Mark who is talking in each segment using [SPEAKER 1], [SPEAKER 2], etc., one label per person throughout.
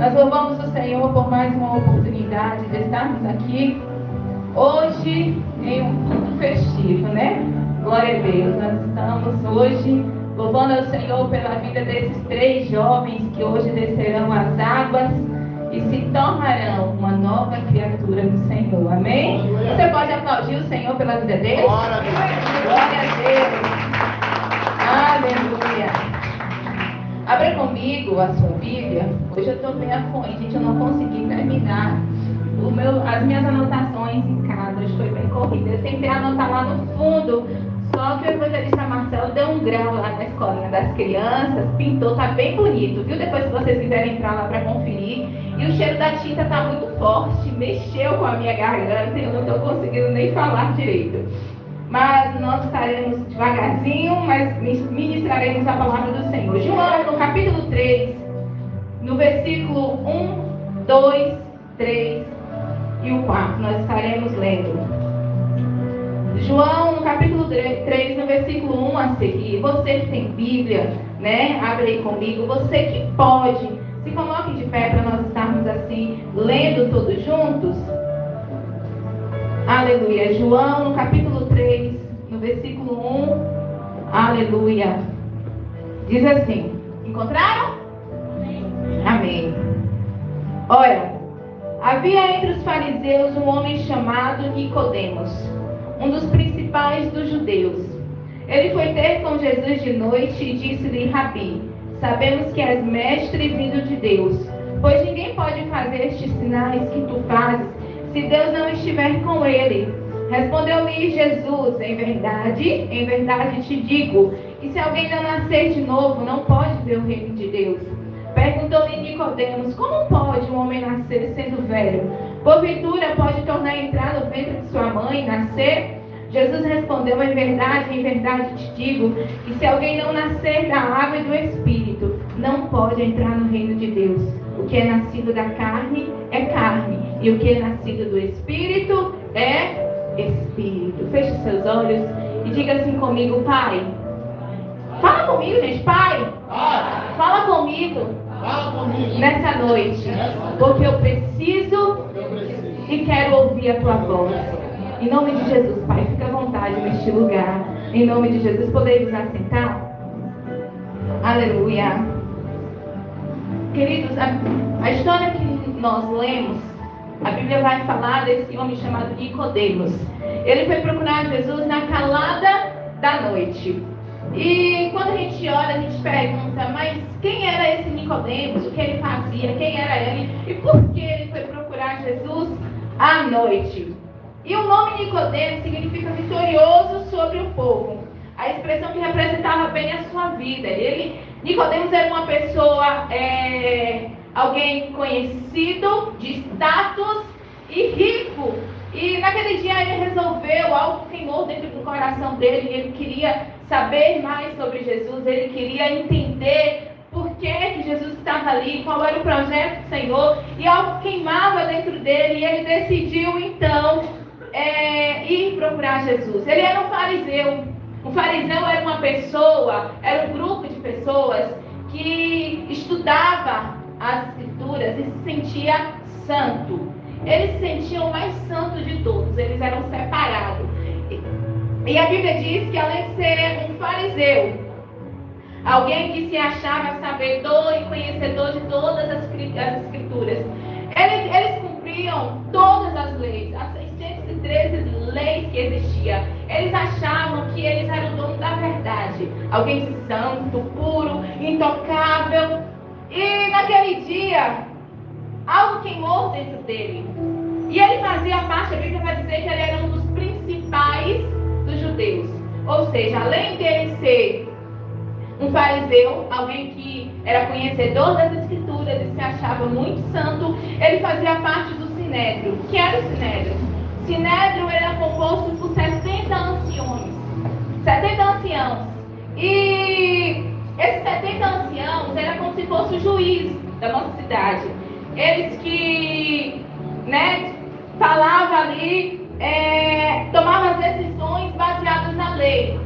[SPEAKER 1] Nós louvamos o Senhor por mais uma oportunidade de estarmos aqui hoje em um culto festivo, né? Glória a Deus. Nós estamos hoje louvando ao Senhor pela vida desses 3 jovens que hoje descerão as águas e se tornarão uma nova criatura do Senhor. Amém? Você pode aplaudir o Senhor pela vida deles? Glória a Deus. Aleluia. Abra comigo a sua Bíblia. Hoje eu estou bem afim, gente, eu não consegui terminar as minhas anotações em casa. Hoje foi bem corrida. Eu tentei anotar lá no fundo, só que o evangelista Marcelo deu um grau lá na escolinha das crianças, pintou, tá bem bonito, viu? Depois, se vocês quiserem entrar lá para conferir. E o cheiro da tinta tá muito forte, mexeu com a minha garganta e eu não estou conseguindo nem falar direito. Mas nós estaremos devagarzinho, mas ministraremos a palavra do Senhor. João, no capítulo 3, no versículo 1, 2, 3 e o 4, nós estaremos lendo. João, no capítulo 3, no versículo 1 a seguir. Você que tem Bíblia, né? Abre aí comigo. Você que pode, se coloque de pé para nós estarmos assim, lendo todos juntos. Aleluia. João, no capítulo 3, no versículo 1. Aleluia. Diz assim. Encontraram? Amém. Olha, havia entre os fariseus um homem chamado Nicodemos, um dos principais dos judeus. Ele foi ter com Jesus de noite e disse-lhe: Rabi, sabemos que és mestre vindo de Deus, pois ninguém pode fazer estes sinais que tu fazes se Deus não estiver com ele. Respondeu-lhe Jesus: em verdade te digo, que se alguém não nascer de novo, não pode ver o reino de Deus. Perguntou-lhe Nicodemos: como pode um homem nascer sendo velho? Porventura pode tornar a entrar no ventre de sua mãe e nascer? Jesus respondeu: em verdade te digo, que se alguém não nascer da água e do Espírito, não pode entrar no reino de Deus. O que é nascido da carne é carne, e o que é nascido do Espírito é Espírito. Feche seus olhos e diga assim comigo: Pai. Fala comigo, gente. Pai. Fala comigo. Nessa noite. Porque eu preciso e quero ouvir a tua voz. Em nome de Jesus, Pai, fica à vontade neste lugar. Em nome de Jesus, podemos assentar? Aleluia. Queridos, a história que nós lemos, a Bíblia vai falar desse homem chamado Nicodemos. Ele foi procurar Jesus na calada da noite. E quando a gente olha, a gente pergunta: mas quem era esse Nicodemos? O que ele fazia? Quem era ele? E por que ele foi procurar Jesus à noite? E o nome Nicodemos significa vitorioso sobre o povo. A expressão que representava bem a sua vida. Nicodemos era uma pessoa, alguém conhecido, de status e rico. E naquele dia ele resolveu, algo queimou dentro do coração dele. Ele queria saber mais sobre Jesus. Ele queria entender por que Jesus estava ali, qual era o projeto do Senhor. E algo queimava dentro dele. E ele decidiu então ir procurar Jesus. Ele era um fariseu. Um fariseu era uma pessoa, era um grupo de pessoas que estudava as escrituras e se sentia santo. Eles se sentiam o mais santo de todos, eles eram separados. E a Bíblia diz que além de ser um fariseu, alguém que se achava sabedor e conhecedor de todas as escrituras, eles cumpriam todas as leis, as 613 leis que existiam. Eles achavam que eles eram donos da verdade, alguém santo, puro, intocável. E naquele dia, algo queimou dentro dele. E ele fazia parte, a Bíblia vai dizer que ele era um dos principais dos judeus. Ou seja, além dele ser um fariseu, alguém que era conhecedor das escrituras e se achava muito santo, ele fazia parte do Sinédrio. O que era o Sinédrio? O Sinédrio era composto por 70 anciões. 70 anciãos. E esses 70 anciãos eram como se fosse o juiz da nossa cidade. Eles que, falavam ali, tomavam as decisões baseadas na lei.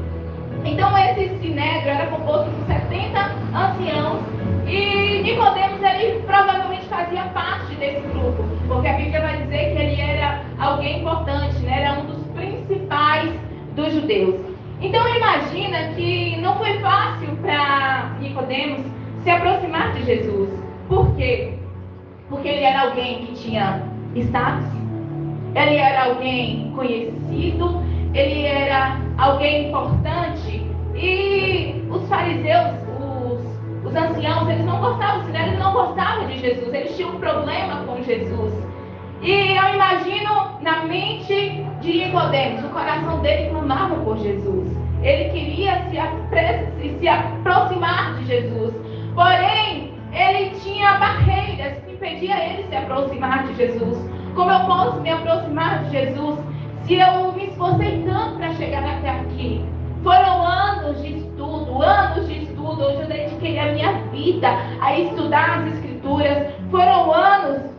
[SPEAKER 1] Então esse Sinédrio era composto por 70 anciãos. E Nicodemos, ele provavelmente fazia fazia parte desse grupo, porque a Bíblia vai dizer que ele era alguém importante, né? Era um dos principais dos judeus. Então imagina que não foi fácil para Nicodemos se aproximar de Jesus. Por quê? Porque ele era alguém que tinha status, ele era alguém conhecido, ele era alguém importante, e os fariseus, os anciãos, eles não gostavam, senão eles não gostavam de Jesus, eles tinham um problema com Jesus. E eu imagino na mente de Nicodemos, o coração dele clamava por Jesus. Ele queria se aproximar de Jesus. Porém, ele tinha barreiras que impediam ele de se aproximar de Jesus. Como eu posso me aproximar de Jesus se eu me esforcei tanto para chegar até aqui? Foram anos de estudo, onde eu dediquei a minha vida a estudar as Escrituras. Foram anos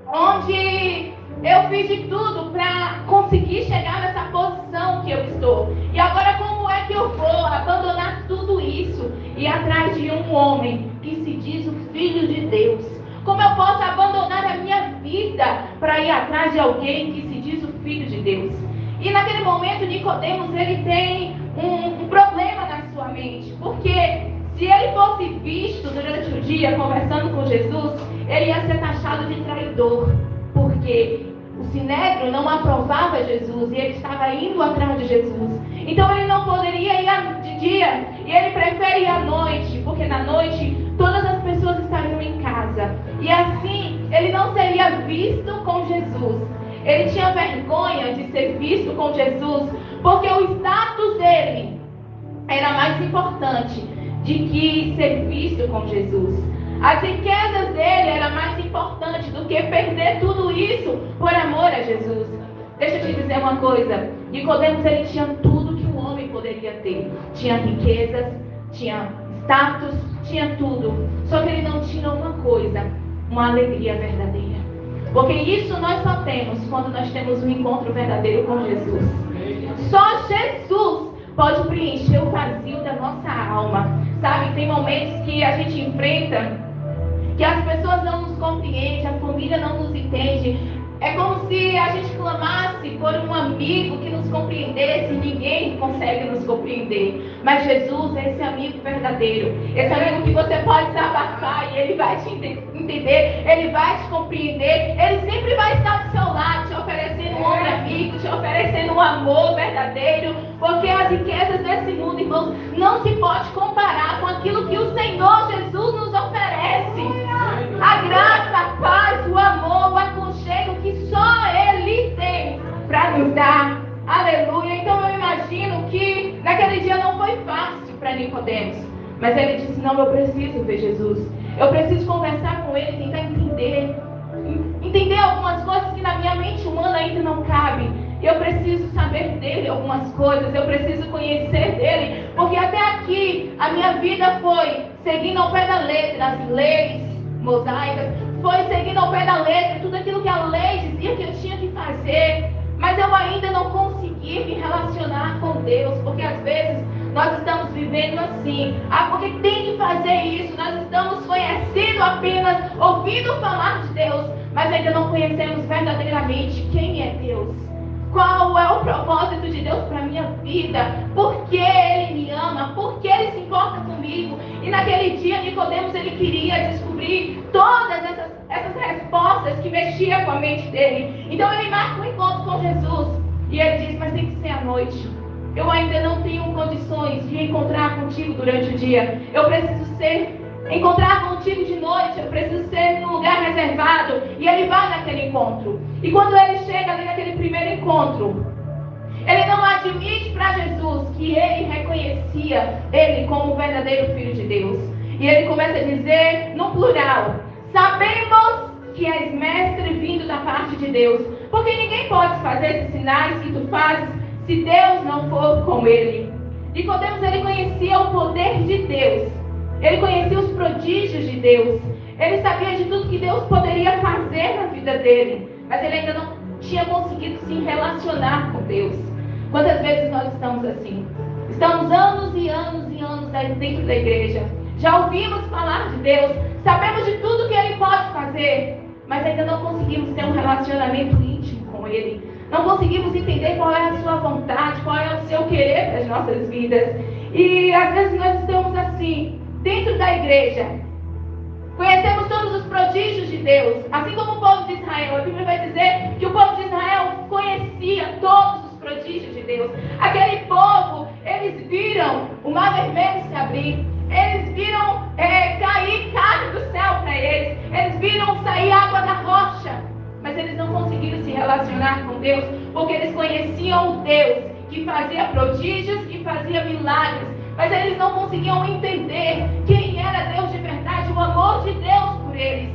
[SPEAKER 1] onde eu fiz de tudo para conseguir chegar nessa posição que eu estou. E agora como é que eu vou abandonar tudo isso e ir atrás de um homem que se diz o Filho de Deus? Como eu posso abandonar a minha vida para ir atrás de alguém que se diz o Filho de Deus? E naquele momento Nicodemos, ele tem um problema na sua mente, porque se ele fosse visto durante o dia conversando com Jesus, ele ia ser taxado de traidor, porque o Sinédrio não aprovava Jesus e ele estava indo atrás de Jesus. Então ele não poderia ir de dia e ele prefere ir à noite, porque na noite todas as pessoas estariam em casa e assim ele não seria visto com Jesus. Ele tinha vergonha de ser visto com Jesus, porque o status dele era mais importante de que ser visto com Jesus. As riquezas dele eram mais importantes do que perder tudo isso por amor a Jesus. Deixa eu te dizer uma coisa. Nicodemos, ele tinha tudo que um homem poderia ter. Tinha riquezas, tinha status, tinha tudo. Só que ele não tinha uma coisa, uma alegria verdadeira. Porque isso nós só temos quando nós temos um encontro verdadeiro com Jesus. Só Jesus pode preencher o vazio da nossa alma. Sabe, tem momentos que a gente enfrenta que as pessoas não nos compreendem, a família não nos entende. É como se a gente clamasse por um amigo que nos compreendesse, e ninguém consegue nos compreender. Mas Jesus é esse amigo verdadeiro, esse amigo que você pode desabafar e ele vai te entender, ele vai te compreender, ele sempre vai estar do seu lado, te oferecendo um ombro amigo, te oferecendo um amor verdadeiro, porque as riquezas desse mundo, irmãos, não se pode comparar com aquilo que o Senhor Jesus nos oferece. A graça, a paz, o amor, o aconchego que só Ele tem para nos dar. Aleluia. Então eu imagino que naquele dia não foi fácil para Nicodemos, mas ele disse: não, eu preciso ver Jesus. Eu preciso conversar com Ele, tentar entender algumas coisas que na minha mente humana ainda não cabem. Eu preciso saber dele algumas coisas, eu preciso conhecer dele, porque até aqui a minha vida foi seguindo ao pé da letra as leis mosaicas, foi seguindo ao pé da letra tudo aquilo que a lei dizia que eu tinha que fazer, mas eu ainda não consegui me relacionar com Deus, porque às vezes nós estamos vivendo assim, porque tem que fazer isso, nós estamos conhecendo apenas, ouvindo falar de Deus, mas ainda não conhecemos verdadeiramente quem é Deus. Qual é o propósito de Deus para a minha vida? Por que Ele me ama? Por que Ele se importa comigo? E naquele dia, Nicodemos, ele queria descobrir todas essas respostas que mexiam com a mente dele. Então ele marca um encontro com Jesus. E ele diz: mas tem que ser à noite. Eu ainda não tenho condições de encontrar contigo durante o dia. Eu preciso encontrar contigo de noite, eu preciso ser num lugar reservado. E ele vai naquele encontro. E quando ele chega ali naquele primeiro encontro, ele não admite para Jesus que ele reconhecia ele como o verdadeiro Filho de Deus. E ele começa a dizer no plural: sabemos que és mestre vindo da parte de Deus, porque ninguém pode fazer esses sinais que tu fazes se Deus não for com ele. Nicodemos, ele conhecia o poder de Deus. Ele conhecia os prodígios de Deus. Ele sabia de tudo que Deus poderia fazer na vida dele. Mas ele ainda não tinha conseguido se relacionar com Deus. Quantas vezes nós estamos assim? Estamos anos e anos e anos dentro da igreja. já ouvimos falar de Deus, sabemos de tudo que Ele pode fazer, mas ainda não conseguimos ter um relacionamento íntimo com Ele. Não conseguimos entender qual é a sua vontade, qual é o seu querer para as nossas vidas. E às vezes nós estamos assim, dentro da igreja. Conhecemos todos os prodígios de Deus, assim como o povo de Israel. A Bíblia vai dizer que o povo de Israel conhecia todos os prodígios de Deus. Aquele povo, eles viram o mar vermelho se abrir, eles viram cair carne do céu para eles, eles viram sair água da rocha, mas eles não conseguiram se relacionar com Deus, porque eles conheciam o Deus que fazia prodígios, que fazia milagres, mas eles não conseguiam entender quem era Deus de verdade, o amor de Deus por eles.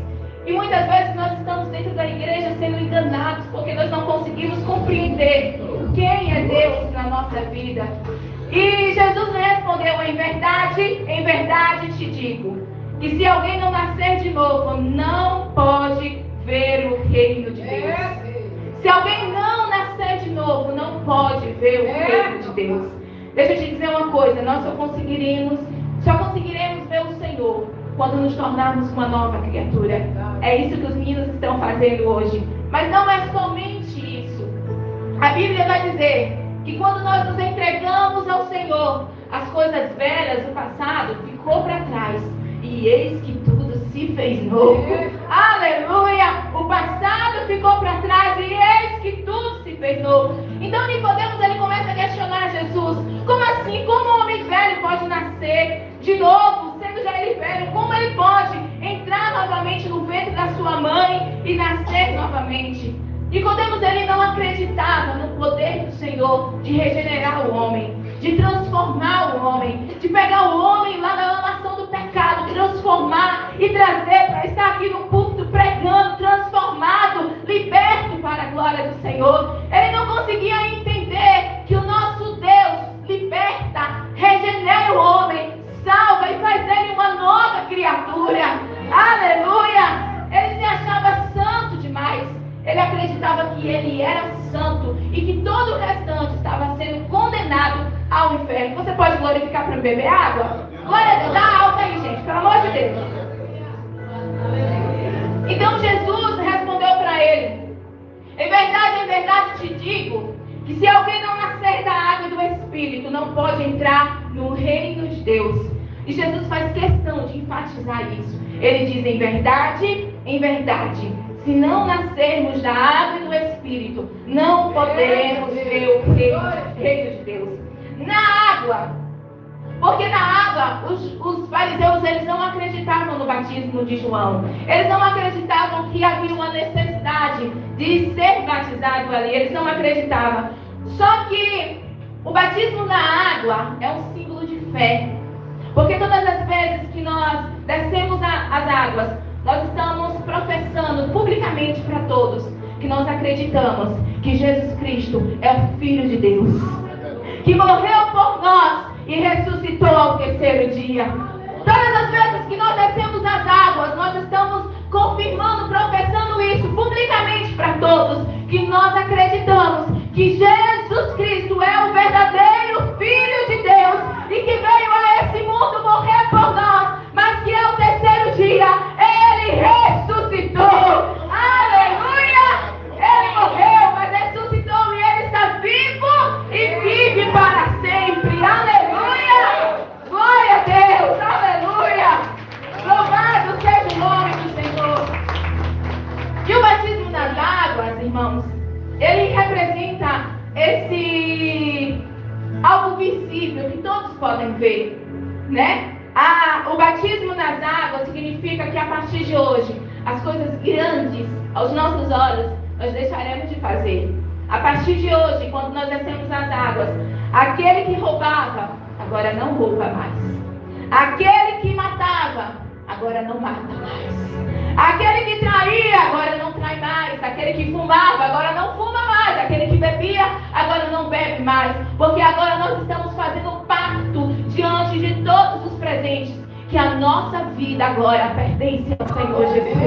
[SPEAKER 1] E muitas vezes nós estamos dentro da igreja sendo enganados, porque nós não conseguimos compreender quem é Deus na nossa vida. E Jesus respondeu: em verdade te digo, que se alguém não nascer de novo, não pode ver o reino de Deus. Se alguém não nascer de novo, não pode ver o reino de Deus. Deixa eu te dizer uma coisa, nós só conseguiremos ver o Senhor quando nos tornarmos uma nova criatura. É isso que os meninos estão fazendo hoje. Mas não é somente isso. A Bíblia vai dizer que quando nós nos entregamos ao Senhor, as coisas velhas do passado ficou para trás. E eis que tudo se fez novo. Aleluia! O passado ficou para trás e eis que tudo se fez novo. Então Nicodemos, ele começa a questionar Jesus. Como assim? Como um homem velho pode nascer de novo, sendo já ele velho? Como ele pode entrar novamente no ventre da sua mãe e nascer novamente? Nicodemos, ele não acreditava no poder do Senhor de regenerar o homem, de transformar o homem, de pegar o homem lá na lamação do pecado, transformar e trazer para estar aqui no púlpito pregando, transformado, liberto para a glória do Senhor. Ele não conseguia entender que o nosso Deus liberta, regenera o homem, salva e faz dele uma nova criatura. Aleluia! Ele se achava santo demais. Ele acreditava que ele era santo e que todo o restante estava sendo condenado ao inferno. Você pode glorificar para beber água? Glória a Deus, dá alta aí, gente, pelo amor de Deus. Então Jesus respondeu para ele: em verdade te digo, que se alguém não nascer da água e do Espírito, não pode entrar no reino de Deus. E Jesus faz questão de enfatizar isso. Ele diz: em verdade, se não nascermos da água e do Espírito, não poderemos ver o reino de Deus. Na água, porque na água os fariseus, eles não acreditavam no batismo de João. Eles não acreditavam que havia uma necessidade de ser batizado ali. Eles não acreditavam. Só que o batismo na água é um símbolo de fé. Porque todas as vezes que nós descemos as águas, nós estamos professando publicamente para todos que nós acreditamos que Jesus Cristo é o Filho de Deus, que morreu por nós e ressuscitou ao terceiro dia. Todas as vezes que nós descemos as águas, nós estamos confirmando, professando isso publicamente para todos, que nós acreditamos que Jesus Cristo é o verdadeiro Filho de Deus e que veio a esse mundo morrer por nós, mas que ao terceiro dia Ele ressuscitou. Aleluia! Ele morreu, mas ressuscitou e Ele está vivo e vive para sempre. Aleluia! Glória a Deus! Aleluia! Louvado seja o nome do Senhor. E o batismo nas águas, irmãos, ele representa esse algo visível que todos podem ver, né? O batismo nas águas significa que a partir de hoje, as coisas grandes aos nossos olhos, nós deixaremos de fazer. A partir de hoje, quando nós descemos nas águas, aquele que roubava, agora não rouba mais. Aquele que matava, agora não mata mais. Aquele que traía, agora não trai mais. Aquele que fumava, agora não fuma mais. Aquele que bebia, agora não bebe mais. Porque agora nós estamos fazendo um pacto diante de todos os presentes, que a nossa vida agora pertence ao Senhor Jesus.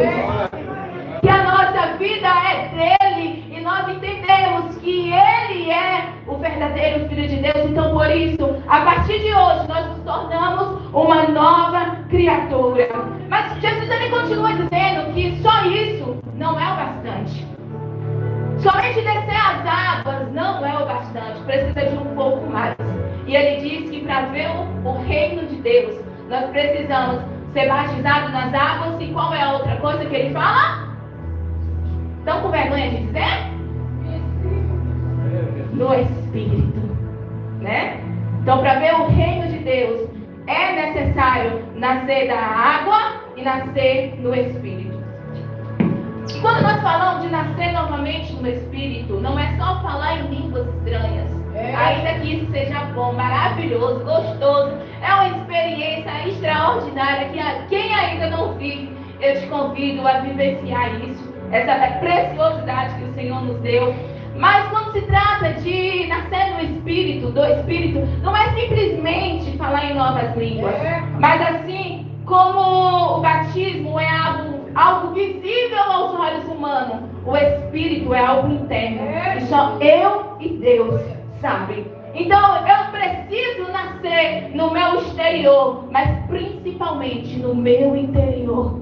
[SPEAKER 1] Que a nossa vida é dele e nós entendemos que ele é o verdadeiro Filho de Deus. Então por isso A partir de hoje, nós nos tornamos uma nova criatura. Mas Jesus ele continua dizendo que só isso não é o bastante. Somente descer as águas não é o bastante. Precisa de um pouco mais. E ele diz que para ver o reino de Deus, nós precisamos ser batizados nas águas. E qual é a outra coisa que ele fala? Estão com vergonha de dizer? No Espírito, né? Então, para ver o reino de Deus, é necessário nascer da água e nascer no Espírito. E quando nós falamos de nascer novamente no Espírito, não é só falar em línguas estranhas. Ainda que isso seja bom, maravilhoso, gostoso, é uma experiência extraordinária que quem ainda não vive, eu te convido a vivenciar isso, essa preciosidade que o Senhor nos deu. Mas quando se trata de nascer no Espírito, do Espírito, não é simplesmente falar em novas línguas, mas assim como o batismo é algo visível aos olhos humanos, o Espírito é algo interno, e só eu e Deus sabem. Então eu preciso nascer no meu exterior, mas principalmente no meu interior.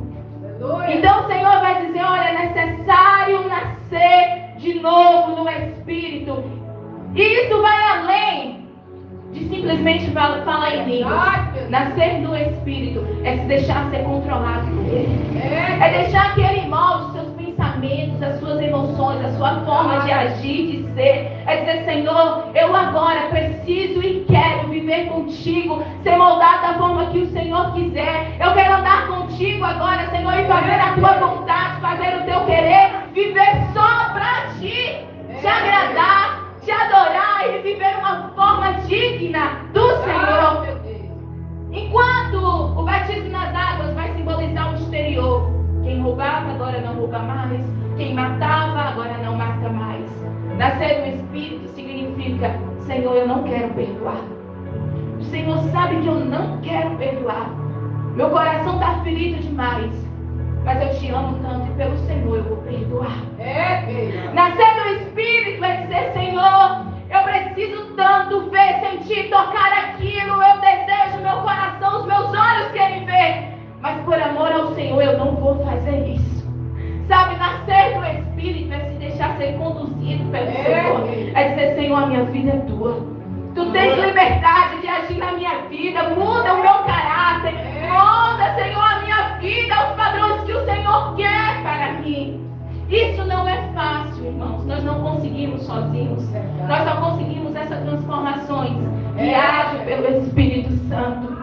[SPEAKER 1] Então o Senhor vai dizer, olha, é necessário nascer de novo no Espírito. E isso vai além de simplesmente falar em línguas. Nascer no Espírito é se deixar ser controlado por Ele. É deixar que Ele molde os seus pensamentos, as suas emoções, a sua forma de agir, de ser. É dizer, Senhor, eu agora preciso e quero viver contigo, ser moldado da forma que o Senhor quiser. Eu quero andar contigo agora, Senhor, e fazer a tua vontade, fazer o teu querer, viver só para ti, te agradar, te adorar e viver uma forma digna do Senhor. Enquanto o batismo nas águas vai simbolizar o exterior, quem roubava agora não rouba mais, quem matava agora não mata mais. Nascer no Espírito significa, Senhor, eu não quero perdoar. O Senhor sabe que eu não quero perdoar. Meu coração está ferido demais, mas eu te amo tanto e pelo Senhor eu vou perdoar. Nascer no Espírito é dizer, Senhor, eu preciso tanto ver, sentir, tocar aquilo. Eu desejo, meu coração, os meus olhos querem ver. Mas por amor ao Senhor eu não vou fazer isso. Sabe, nascer do Espírito é se deixar ser conduzido pelo Senhor. É dizer, Senhor, a minha vida é tua. Tu tens liberdade de agir na minha vida. Muda o meu caráter. Muda, Senhor, a minha vida, os padrões que o Senhor quer para mim. Isso não é fácil, irmãos. Nós não conseguimos sozinhos. Nós só conseguimos essas transformações guiados pelo Espírito Santo.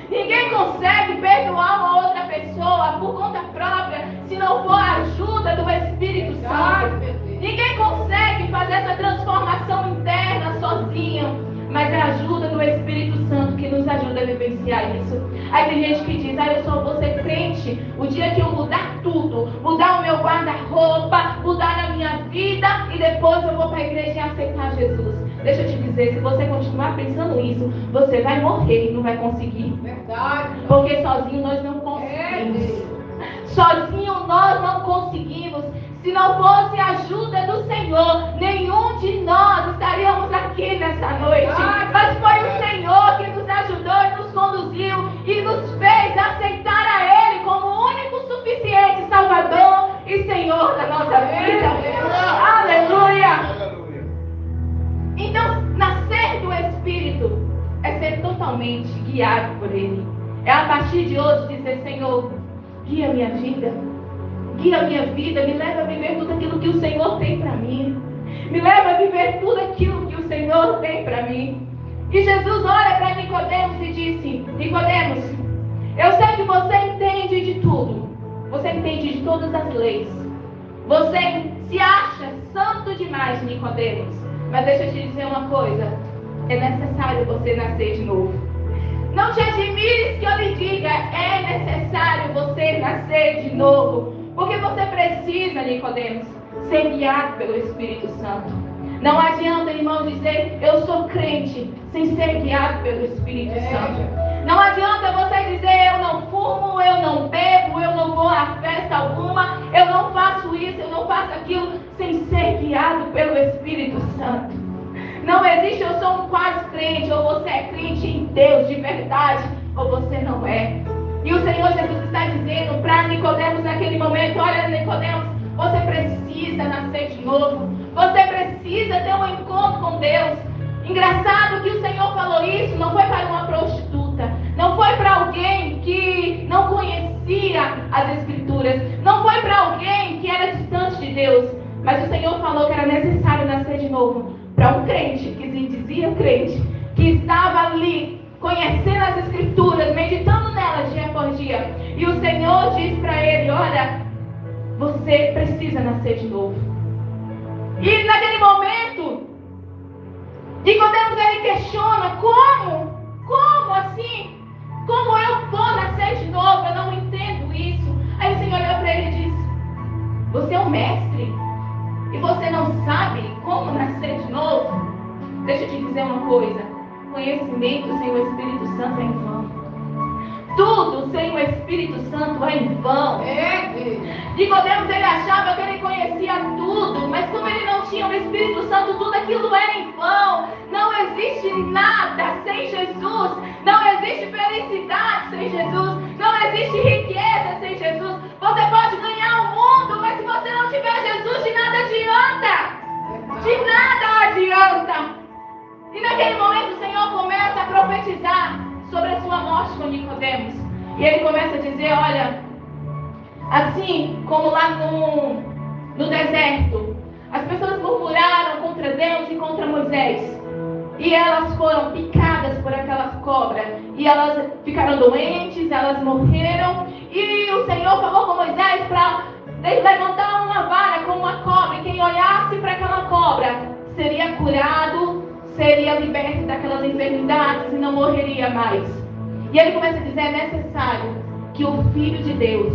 [SPEAKER 1] Ninguém consegue perdoar uma outra pessoa por conta própria se não for a ajuda do Espírito Santo. Ninguém consegue fazer essa transformação interna sozinho, mas é a ajuda do Espírito Santo que nos ajuda a vivenciar isso. Aí tem gente que diz, eu só vou ser crente o dia que eu mudar tudo, mudar o meu guarda-roupa, mudar a minha vida e depois eu vou para a igreja e aceitar Jesus. Deixa eu te dizer, se você continuar pensando isso, você vai morrer e não vai conseguir.
[SPEAKER 2] Verdade.
[SPEAKER 1] Porque sozinho nós não conseguimos. Sozinho nós não conseguimos. Se não fosse a ajuda do Senhor, nenhum de nós estaríamos aqui nessa noite. Mas foi o Senhor que nos ajudou e nos conduziu e nos fez aceitar a Ele como o único suficiente Salvador e Senhor da nossa vida. Aleluia! Então, nascer do Espírito é ser totalmente guiado por Ele. É a partir de hoje dizer, Senhor, guia minha vida. Guia a minha vida, me leva a viver tudo aquilo que o Senhor tem para mim. Me leva a viver tudo aquilo que o Senhor tem para mim. E Jesus olha para Nicodemos e disse, Nicodemos, eu sei que você entende de tudo. Você entende de todas as leis. Você se acha santo demais, Nicodemos. Mas deixa eu te dizer uma coisa. É necessário você nascer de novo. Não te admires que eu lhe diga, é necessário você nascer de novo. Porque você precisa, Nicodemos, ser guiado pelo Espírito Santo. Não adianta, irmão, dizer, eu sou crente, sem ser guiado pelo Espírito Santo. Não adianta você dizer, eu não fumo, eu não bebo, eu não vou a festa alguma, eu não faço isso, eu não faço aquilo, sem ser guiado pelo Espírito Santo. Não existe, eu sou um quase crente, ou você é crente. realmente em Deus de verdade ou você não é. E o Senhor Jesus está dizendo para Nicodemos naquele momento: olha, Nicodemos, você precisa nascer de novo. Você precisa ter um encontro com Deus. Engraçado que o Senhor falou isso, não foi para uma prostituta, não foi para alguém que não conhecia as Escrituras, não foi para alguém que era distante de Deus, mas o Senhor falou que era necessário nascer de novo para um crente, que se dizia crente, que estava ali conhecendo as Escrituras, meditando nelas dia após dia. E o Senhor diz para ele: olha, você precisa nascer de novo. E naquele momento, Nicodemos, ele questiona: como assim? Como eu vou nascer de novo? Eu não entendo isso. Aí o Senhor olhou para ele e disse: você é um mestre e você não sabe como nascer de novo? Deixa eu te dizer uma coisa: conhecimento sem o Espírito Santo é em vão. Tudo sem o Espírito Santo é em vão. Nicodemos, ele achava que ele conhecia tudo, mas como ele não tinha o Espírito Santo, tudo aquilo era em vão. Não existe nada sem Jesus. Não existe felicidade sem Jesus. Não existe riqueza sem Jesus. Você pode ganhar o mundo, mas se você não tiver Jesus, de nada adianta. De nada adianta. E naquele momento o Senhor começa a profetizar sobre a sua morte com Nicodemos. E ele começa a dizer: olha, assim como lá no deserto, as pessoas murmuraram contra Deus e contra Moisés, e elas foram picadas por aquela cobra, e elas ficaram doentes, elas morreram, e o Senhor falou com Moisés para levantar uma vara com uma cobra, e quem olhasse para aquela cobra seria curado, seria liberto daquelas enfermidades e não morreria mais. E ele começa a dizer: é necessário que o Filho de Deus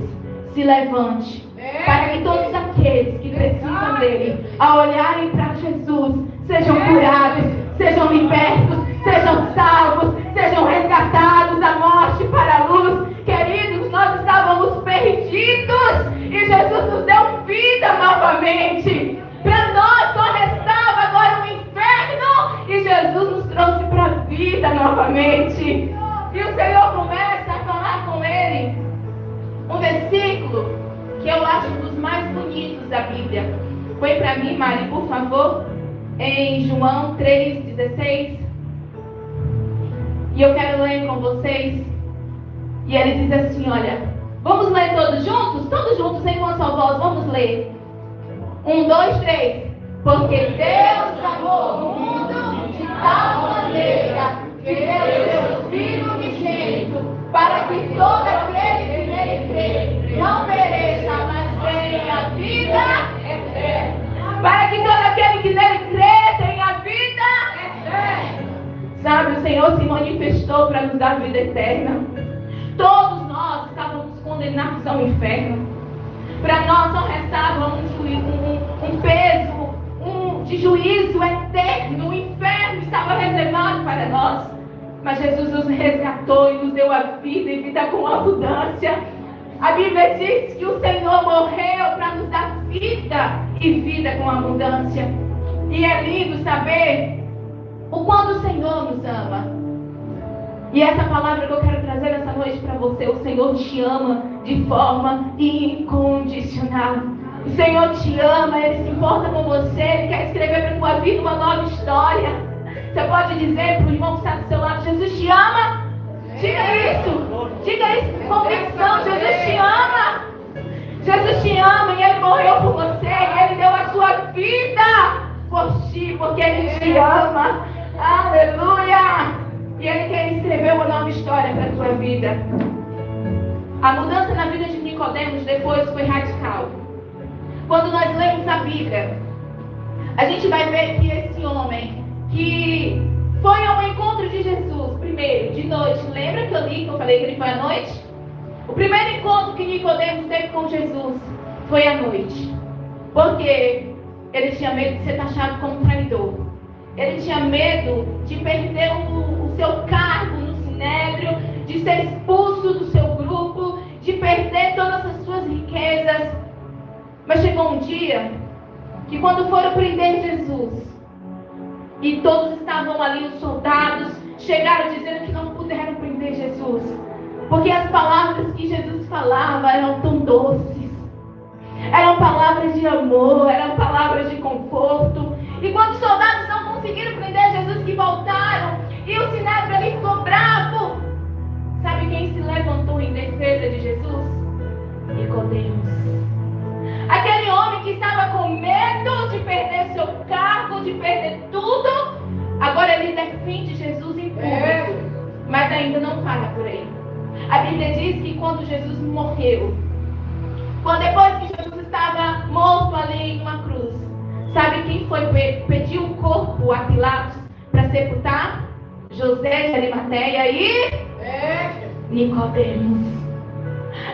[SPEAKER 1] se levante, para que todos aqueles que precisam dele, ao olharem para Jesus, sejam curados, sejam libertos, sejam salvos, sejam resgatados da morte para a luz. Queridos, nós estávamos perdidos e Jesus nos deu vida novamente. Para nós só restava agora o inferno e Jesus nos trouxe para a vida novamente. E o Senhor começa a falar com ele um versículo que eu acho um dos mais bonitos da Bíblia. Põe para mim, Mari, por favor, em João 3,16. E eu quero ler com vocês. E ele diz assim: olha, vamos ler todos juntos em uma só voz, vamos ler. 1, 2, 3. Porque Deus amou o mundo de tal maneira que deu seu Filho unigênito, para que todo aquele que nele crê não pereça, mas tenha vida eterna. Para que todo aquele que nele crê tenha vida eterna. Sabe, o Senhor se manifestou para nos dar vida eterna. Todos nós estávamos condenados ao inferno. Para nós só restava um peso de juízo eterno. O inferno estava reservado para nós. Mas Jesus nos resgatou e nos deu a vida e vida com abundância. A Bíblia diz que o Senhor morreu para nos dar vida e vida com abundância. E é lindo saber o quanto o Senhor nos ama. E essa palavra que eu quero trazer essa noite para você: o Senhor te ama de forma incondicional. O Senhor te ama, Ele se importa com você, Ele quer escrever para a tua vida uma nova história. Você pode dizer para o irmão que está do seu lado: Jesus te ama? Diga isso com convicção: Jesus te ama. Jesus te ama e Ele morreu por você, e Ele deu a sua vida por ti, porque Ele te ama. Aleluia! E Ele quer escrever uma nova história para a tua vida. A mudança na vida de Nicodemos depois foi radical. Quando nós lemos a Bíblia, a gente vai ver que esse homem que foi ao encontro de Jesus, primeiro, de noite. Lembra que eu falei que ele foi à noite? O primeiro encontro que Nicodemos teve com Jesus foi à noite. Porque ele tinha medo de ser taxado como traidor. Ele tinha medo de perder o seu cargo no Sinédrio, de ser expulso do seu grupo, de perder todas as suas riquezas. Mas chegou um dia que, quando foram prender Jesus, e todos estavam ali, os soldados chegaram dizendo que não puderam prender Jesus, porque as palavras que Jesus falava eram tão doces, eram palavras de amor, eram palavras de conforto. E quando os soldados não conseguiram prender Jesus, que voltaram, e o Sinédrio ali ficou bravo, sabe quem se levantou em defesa de Jesus? Nicodemos. Aquele homem que estava com medo de perder seu cargo, de perder tudo, agora ele defende Jesus em público, mas ainda não para por aí. A Bíblia diz que quando Jesus morreu, depois que Jesus estava morto ali em uma cruz, sabe quem foi pedir o corpo a Pilatos para sepultar? José de Arimateia e Nicodemos.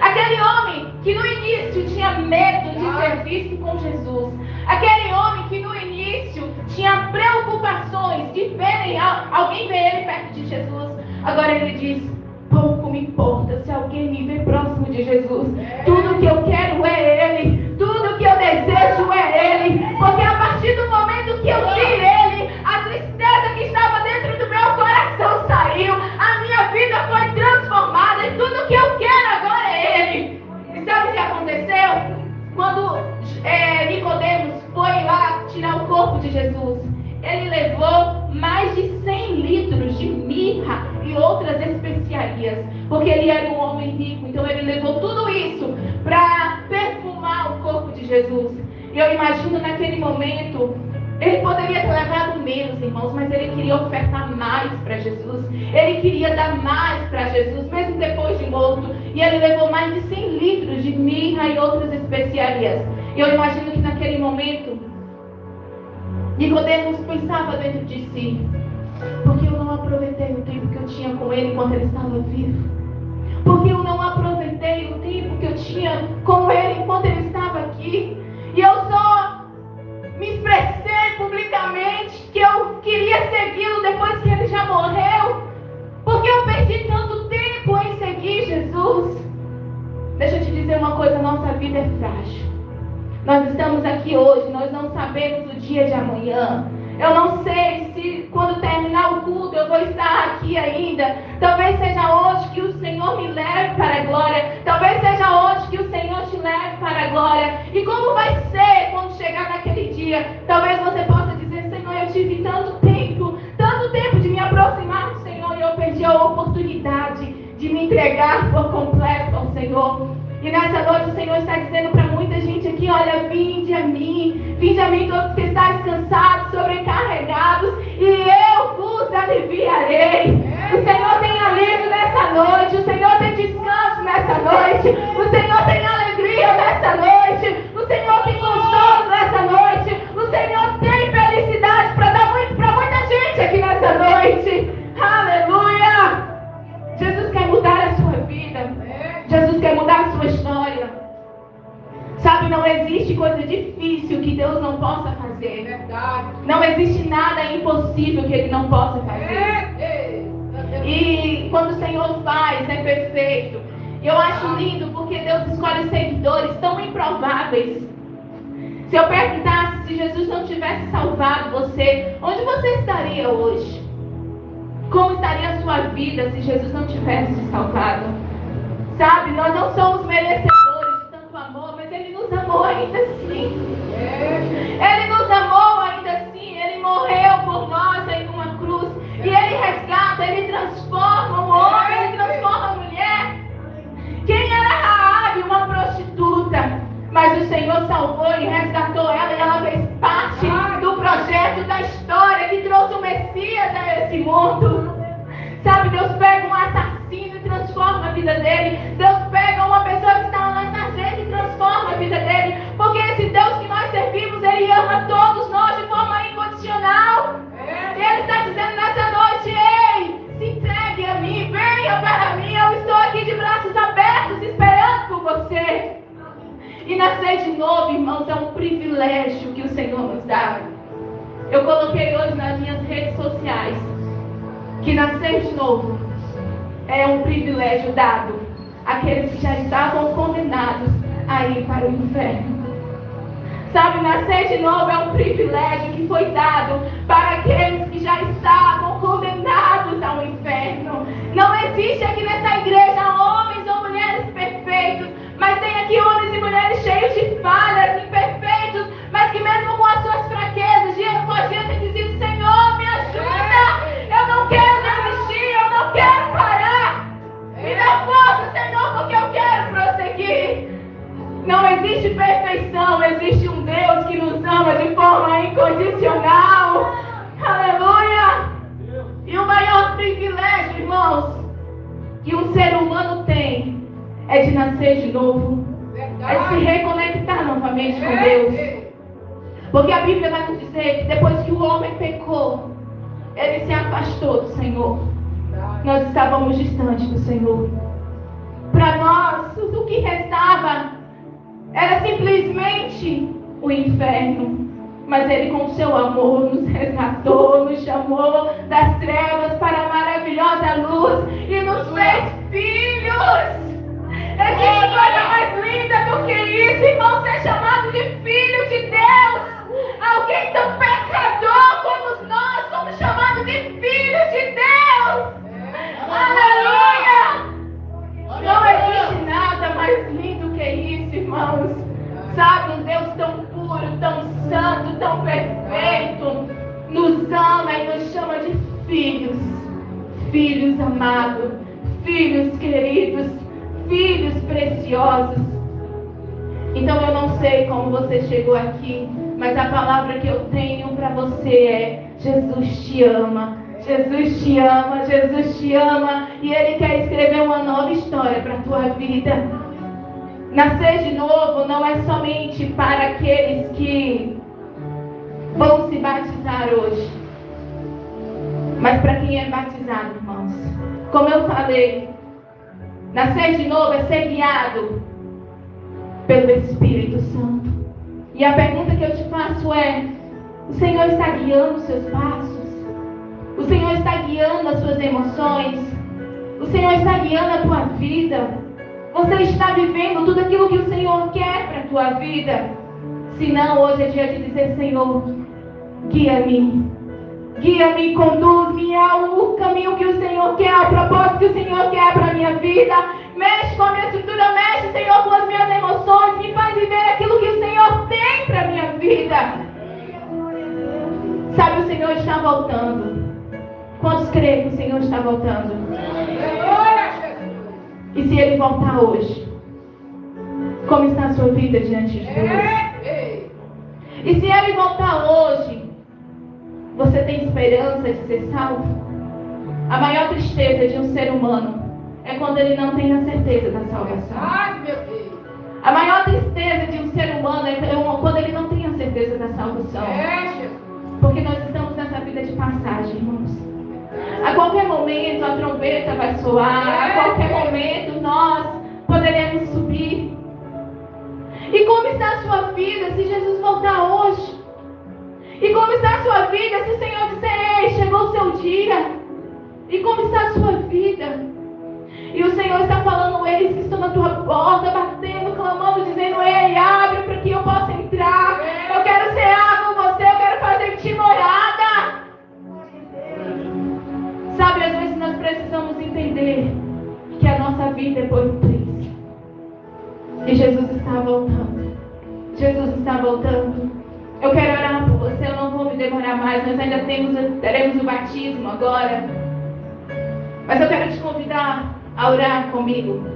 [SPEAKER 1] Aquele homem que no início tinha medo de ser visto com Jesus. Aquele homem que no início tinha preocupações de verem alguém ver ele perto de Jesus. Agora ele diz: pouco me importa se alguém me vê próximo de Jesus. Tudo que eu quero é Ele. Tudo que eu desejo é Ele. Porque a partir do momento que eu vi Ele, a tristeza que estava dentro do meu coração saiu. A minha vida foi transformada. E tudo que eu quero agora é Ele. E sabe o que aconteceu? Quando Nicodemos foi lá tirar o corpo de Jesus, ele levou mais de 100 litros de mirra e outras especiarias, porque ele era um homem rico. Então ele levou tudo isso para perfumar o corpo de Jesus. E eu imagino naquele momento, ele poderia ter levado menos, irmãos, mas ele queria ofertar mais para Jesus. Ele queria dar mais para Jesus, mesmo depois de morto. E ele levou mais de 100 litros de mirra e outras especiarias. E eu imagino que naquele momento, Nicodemos pensava dentro de si: porque eu não aproveitei o tempo que eu tinha com ele enquanto ele estava vivo? Porque eu não aproveitei o tempo que eu tinha com ele enquanto ele estava aqui? E eu só me expressei publicamente que eu queria segui-lo depois que ele já morreu? Porque eu perdi tanto tempo em seguir Jesus? Deixa eu te dizer uma coisa: nossa vida é frágil. Nós estamos aqui hoje, nós não sabemos o dia de amanhã. Eu não sei se quando terminar o culto eu vou estar aqui ainda. Talvez seja hoje que o Senhor me leve para a glória. Talvez seja hoje que o Senhor te leve para a glória. E como vai ser quando chegar naquele dia? Talvez você possa dizer: Senhor, eu tive tanto tempo de me aproximar do Senhor, e eu perdi a oportunidade de me entregar por completo ao Senhor. E nessa noite o Senhor está dizendo para muita gente aqui: olha, vinde a mim todos que estáis cansados, sobrecarregados, e eu vos aliviarei. O Senhor tem alívio nessa noite, o Senhor tem descanso nessa noite, o Senhor tem alegria nessa noite, o Senhor tem consolo nessa noite, o Senhor tem felicidade para dar para muita gente aqui nessa noite. Aleluia! Jesus quer mudar a sua vida. Jesus quer mudar a sua história. Sabe, não existe coisa difícil que Deus não possa fazer. Verdade. Não existe nada impossível que Ele não possa fazer. E quando o Senhor faz, é perfeito. Eu acho lindo porque Deus escolhe seguidores tão improváveis. Se eu perguntasse se Jesus não tivesse salvado você, onde você estaria hoje? Como estaria a sua vida se Jesus não tivesse te salvado? Sabe, nós não somos merecedores de tanto amor, mas Ele nos amou ainda assim. Ele nos amou ainda assim. Ele morreu por nós em uma cruz. E Ele resgata, Ele transforma o homem, Ele transforma a mulher. Quem era Raabe? Uma prostituta. Mas o Senhor salvou e resgatou ela, e ela fez parte do projeto da história que trouxe o Messias a esse mundo. Sabe, Deus pega um assassino e transforma a vida dele. Deus pega uma pessoa que estava na sarjeta e transforma a vida dele. Porque esse Deus que nós servimos, Ele ama todos nós de forma incondicional. E Ele está dizendo nessa noite: ei, se entregue a mim, venha para mim. Eu estou aqui de braços abertos esperando por você. E nascer de novo, irmãos, é um privilégio que o Senhor nos dá. Eu coloquei hoje nas minhas redes sociais que nascer de novo é um privilégio dado àqueles que já estavam condenados a ir para o inferno. Sabe, nascer de novo é um privilégio que foi dado para aqueles que já estavam condenados ao existe aqui nessa igreja homens ou mulheres perfeitos, mas tem aqui homens e mulheres cheios de falhas, imperfeitos, mas que mesmo com as suas fraquezas, dia após dia tem dizido: Senhor, me ajuda, eu não quero desistir, eu não quero parar, me dá força, Senhor, porque eu quero prosseguir. Não existe perfeição, existe um Deus que nos ama de forma incondicional. Aleluia! E o maior privilégio, irmãos, que um ser humano tem é de nascer de novo, é de se reconectar novamente com Deus. Porque a Bíblia vai nos dizer que depois que o homem pecou, ele se afastou do Senhor. Nós estávamos distantes do Senhor. Para nós, o que restava era simplesmente o inferno. Mas Ele, com o seu amor, nos resgatou, nos chamou das trevas para a maravilhosa luz e nos fez filhos. Existe coisa mais linda do que isso, irmão, ser chamado de filho de Deus. Alguém tão pecador como nós somos chamados de filhos de Deus. Aleluia! Não existe nada mais lindo que isso, irmãos. Sabe, um Deus tão puro, tão santo, tão perfeito, nos ama e nos chama de filhos. Filhos amados, filhos queridos, filhos preciosos. Então eu não sei como você chegou aqui, mas a palavra que eu tenho para você é: Jesus te ama. Jesus te ama, Jesus te ama, e Ele quer escrever uma nova história para a tua vida. Nascer de novo não é somente para aqueles que vão se batizar hoje, mas para quem é batizado, irmãos. Como eu falei, nascer de novo é ser guiado pelo Espírito Santo. E a pergunta que eu te faço é: o Senhor está guiando os seus passos? O Senhor está guiando as suas emoções? O Senhor está guiando a tua vida? Você está vivendo tudo aquilo que o Senhor quer para a tua vida? Se não, hoje é dia de dizer: Senhor, guia-me. Guia-me, conduz-me ao caminho que o Senhor quer, ao propósito que o Senhor quer para a minha vida. Mexe com a minha estrutura, mexe, Senhor, com as minhas emoções. Me faz viver aquilo que o Senhor tem para a minha vida. Sabe, o Senhor está voltando. Quantos creem que o Senhor está voltando? E se Ele voltar hoje, como está a sua vida diante de Deus? E se Ele voltar hoje, você tem esperança de ser salvo? A maior tristeza de um ser humano é quando ele não tem a certeza da salvação. A maior tristeza de um ser humano é quando ele não tem a certeza da salvação. Porque nós estamos nessa vida de passagem, irmãos. A qualquer momento a trombeta vai soar, a qualquer momento nós poderemos subir. E como está a sua vida se Jesus voltar hoje? E como está a sua vida se o Senhor disser: ei, chegou o seu dia? E como está a sua vida? E o Senhor está falando: eles que estão na tua porta, batendo, clamando, dizendo: ei, abre para que eu possa entrar. Eu quero cear com você, eu quero fazer de ti morada. Sabe, às vezes nós precisamos entender que a nossa vida é por um preço. E Jesus está voltando. Jesus está voltando. Eu quero orar por você, eu não vou me demorar mais. Nós ainda teremos o batismo agora. Mas eu quero te convidar a orar comigo.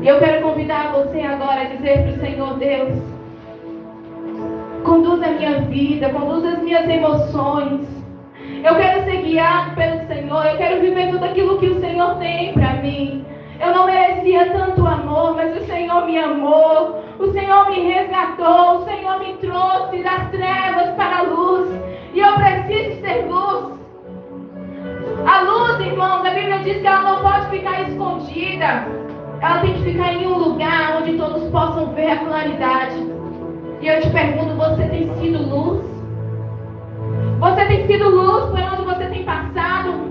[SPEAKER 1] E eu quero convidar você agora a dizer para o Senhor: Deus, conduza a minha vida, conduza as minhas emoções. Eu quero ser guiado pelo Senhor. Eu quero viver tudo aquilo que o Senhor tem para mim. Eu não merecia tanto amor, mas o Senhor me amou. O Senhor me resgatou. O Senhor me trouxe das trevas para a luz. E eu preciso ser luz. A luz, irmãos, a Bíblia diz que ela não pode ficar escondida. Ela tem que ficar em um lugar onde todos possam ver a claridade. E eu te pergunto: você tem sido luz? Você tem sido luz por onde você tem passado?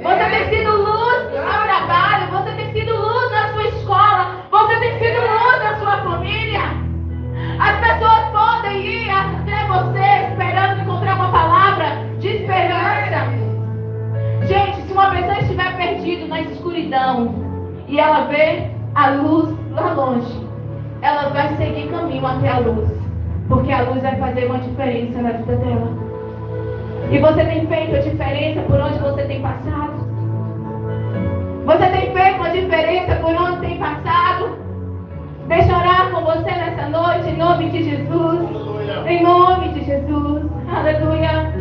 [SPEAKER 1] Você tem sido luz no seu trabalho? Você tem sido luz na sua escola? Você tem sido luz na sua família? As pessoas podem ir até você esperando encontrar uma palavra de esperança. Gente, se uma pessoa ela vê a luz lá longe, ela vai seguir caminho até a luz, porque a luz vai fazer uma diferença na vida dela. E você tem feito a diferença por onde você tem passado? Você tem feito a diferença por onde tem passado? Deixa eu orar com você nessa noite, em nome de Jesus. Aleluia. Em nome de Jesus. Aleluia.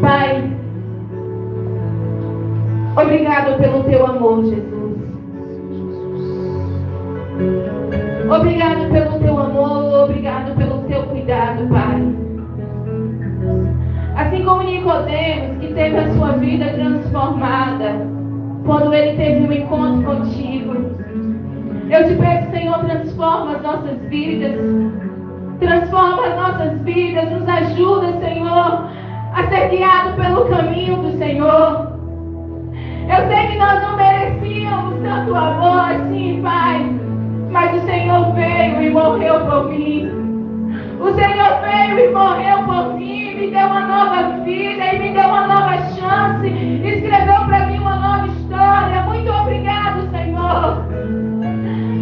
[SPEAKER 1] Pai, obrigado pelo teu amor, Jesus. Obrigado pelo teu amor, obrigado pelo teu cuidado, Pai. Assim como Nicodemos, que teve a sua vida transformada quando ele teve um encontro contigo. Eu te peço, Senhor, transforma as nossas vidas. Transforma as nossas vidas. Nos ajuda, Senhor, a ser guiado pelo caminho do Senhor. Eu sei que nós não merecíamos tanto amor assim, Pai. Mas o Senhor veio e morreu por mim. O Senhor veio e morreu por mim. Me deu uma nova vida e me deu uma nova chance. Escreveu para mim uma nova história. Muito obrigado, Senhor.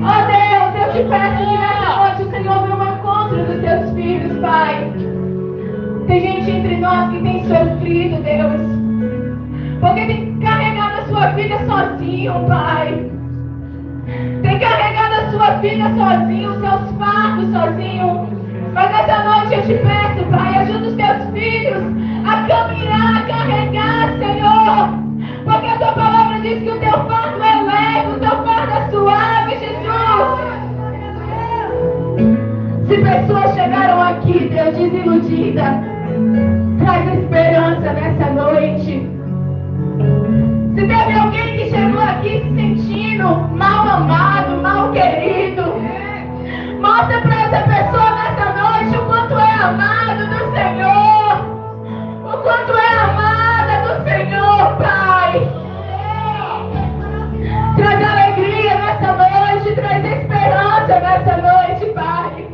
[SPEAKER 1] Oh Deus, eu te peço que nessa noite o Senhor venha ao encontro dos teus filhos, Pai. Tem gente entre nós que tem sofrido, Deus, porque tem carregado a sua vida sozinho, Pai. Tem carregado a sua vida sozinho, os seus fardos sozinho. Mas essa noite eu te peço, Pai, ajuda os teus filhos a caminhar, a carregar, Senhor. Porque a tua palavra diz que o teu fardo é leve, o teu fardo é suave, Jesus. Se pessoas chegaram aqui, Deus, desiludida, traz esperança nessa noite. Se teve alguém que chegou aqui se sentindo mal amado, mal querido, mostra para essa pessoa nessa noite o quanto é amado do Senhor, o quanto é amada do Senhor, Pai. Traz alegria nessa noite, traz esperança nessa noite, Pai.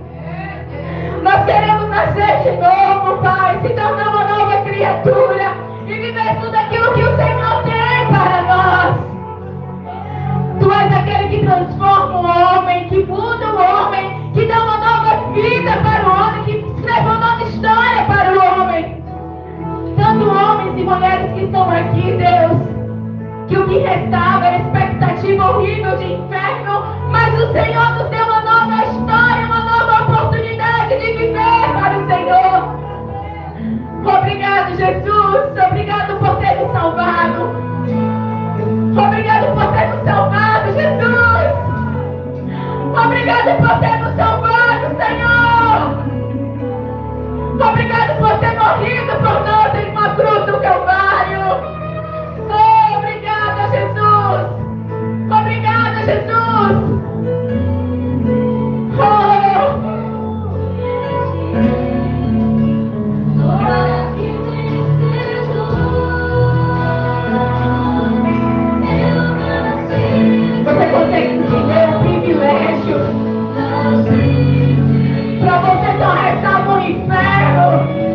[SPEAKER 1] Nós queremos nascer de novo, Pai, se tornar uma nova criatura e viver tudo aquilo que o Senhor tem para nós. Tu és aquele que transforma o homem, que muda o homem, que dá uma nova vida para o homem, que escreve uma nova história para o homem. Tanto homens e mulheres que estão aqui, Deus, que o que restava era expectativa horrível de inferno, mas o Senhor nos deu uma nova história, uma nova oportunidade de viver para o Senhor. Obrigado, Jesus. Obrigado por ter nos salvado. Obrigado por ter nos salvado, Jesus. Obrigado por ter nos salvado, Senhor. Obrigado por ter morrido por nós em uma cruz do Calvário. Oh, obrigada, Jesus. Obrigada, Jesus. Você consegue entender o privilégio? Para você só restava o inferno.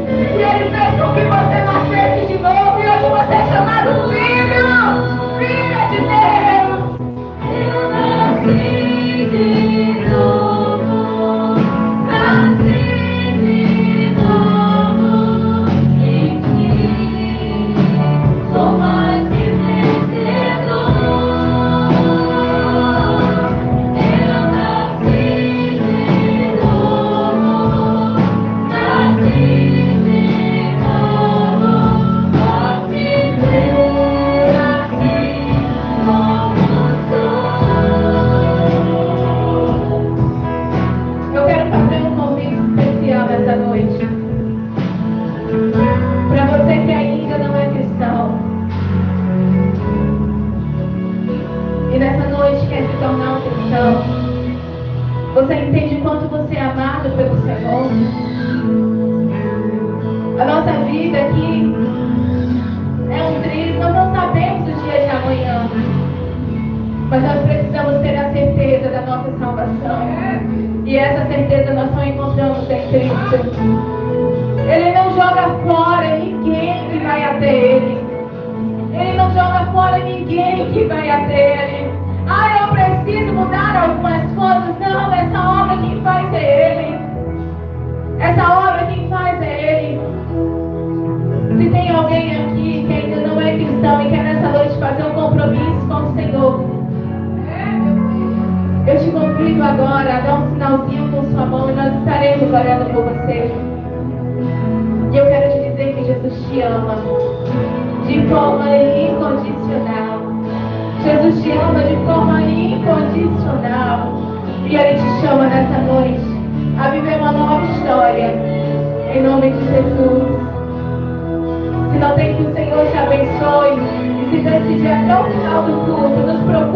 [SPEAKER 1] E Ele fez com que você nascesse de novo. E hoje você é chamado filho, filha de Deus. Eu nasci de novo, nasci de novo em ti. Sou mais que vencedor. Eu nasci de novo, nasci de novo. Posso viver assim como sou. Eu quero fazer um convite especial nessa noite. Para você que ainda não é cristão. E nessa noite quer se tornar um cristão. Você entende quanto você é amado pelo Senhor? A nossa vida aqui é um triz, nós não sabemos o dia de amanhã. Mas nós precisamos ter a certeza da nossa salvação. E essa certeza nós só encontramos em Cristo. Ele não joga fora ninguém que vai até Ele. Ele não joga fora ninguém que vai até Ele. Ah, eu preciso mudar algumas coisas. Não, essa obra quem faz é Ele. Essa obra quem faz é Ele. Se tem alguém aqui que ainda não é cristão e quer nessa noite fazer um compromisso com o Senhor, eu te convido agora a dar um sinalzinho com sua mão e nós estaremos orando por você. E eu quero te dizer que Jesus te ama de forma incondicional. Jesus te ama de forma incondicional. E Ele te chama nessa noite a viver uma nova história. Em nome de Jesus. Se não tem, que o Senhor te abençoe. E se decidir até o final do culto, nos procure.